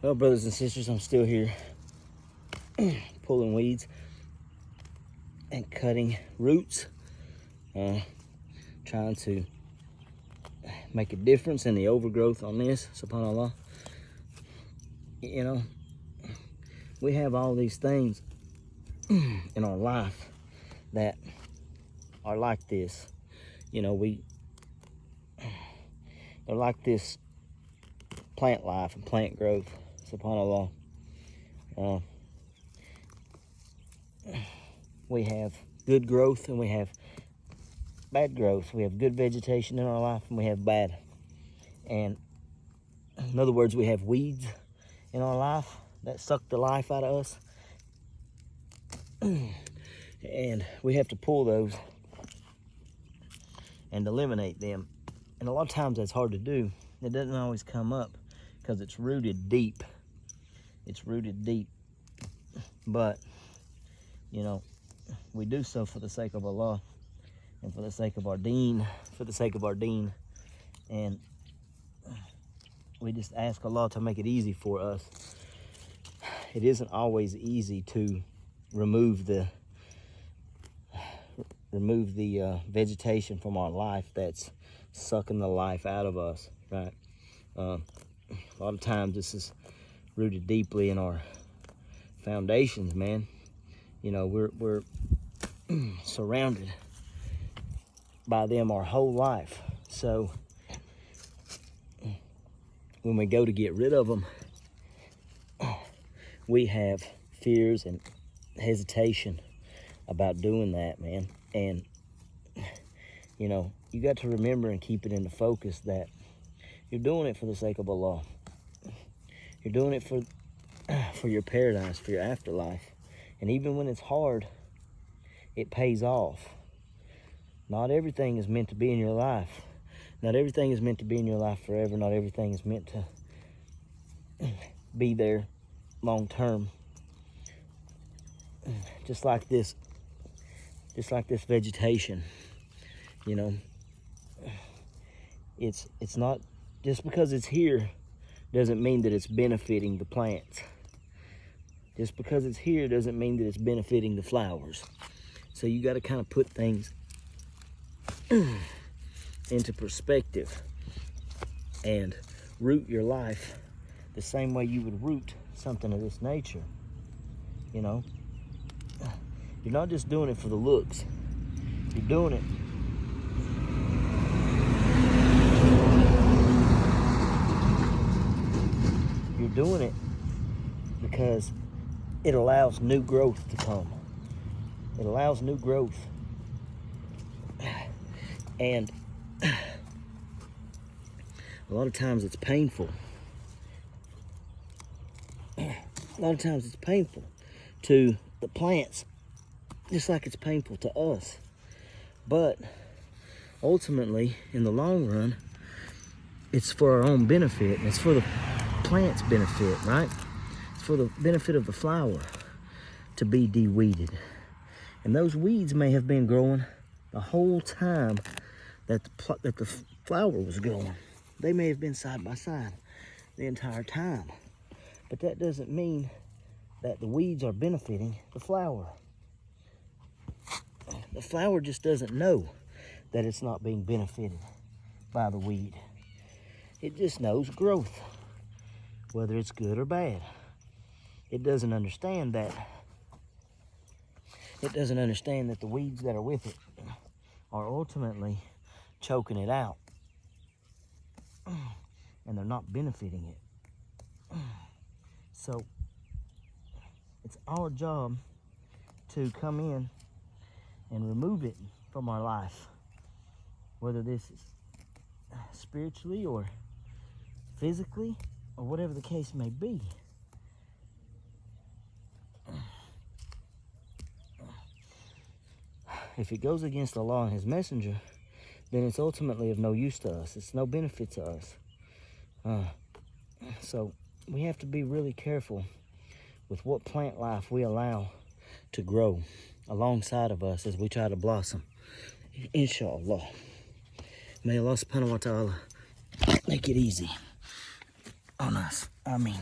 Well, brothers and sisters, I'm still here pulling weeds and cutting roots, trying to make a difference in the overgrowth on this, subhanAllah. You know, we have all these things in our life that are like this. You know, they're like this plant life and plant growth, subhanAllah. We have good growth and we have bad growth. We have good vegetation in our life and we have bad. And in other words, we have weeds in our life that suck the life out of us. And we have to pull those and eliminate them. And a lot of times that's hard to do. It doesn't always come up because it's rooted deep. It's rooted deep. But, you know, we do so for the sake of Allah and for the sake of our deen, and we just ask Allah to make it easy for us. It isn't always easy to remove the vegetation from our life that's sucking the life out of us, right? A lot of times this is rooted deeply in our foundations, man. You know, we're surrounded by them our whole life. So when we go to get rid of them, we have fears and hesitation about doing that, man. And you know, you got to remember and keep it in the focus that you're doing it for the sake of Allah. You're doing it for your paradise, for your afterlife. And even when it's hard, it pays off. Not everything is meant to be in your life. Not everything is meant to be in your life forever. Not everything is meant to be there long term. Just like this vegetation, you know, it's not, just because it's here doesn't mean that it's benefiting the plants. Just because it's here doesn't mean that it's benefiting the flowers. So you got to kind of put things into perspective and root your life the same way you would root something of this nature. You know, you're not just doing it for the looks. You're doing it because it allows new growth to come. It allows new growth. And a lot of times it's painful. A lot of times it's painful to the plants, just like it's painful to us. But ultimately, in the long run, it's for our own benefit. It's for the plant's benefit, right? It's for the benefit of the flower to be de-weeded. And those weeds may have been growing the whole time that the flower was growing. They may have been side by side the entire time. But that doesn't mean that the weeds are benefiting the flower. The flower just doesn't know that it's not being benefited by the weed. It just knows growth, whether it's good or bad. It doesn't understand that. It doesn't understand that the weeds that are with it are ultimately choking it out, and they're not benefiting it. So it's our job to come in and remove it from our life, whether this is spiritually or physically or whatever the case may be. If it goes against Allah and His Messenger, then it's ultimately of no use to us. It's no benefit to us. So we have to be really careful with what plant life we allow to grow alongside of us as we try to blossom, inshallah. May Allah subhanahu wa ta'ala make it easy. on us. I mean,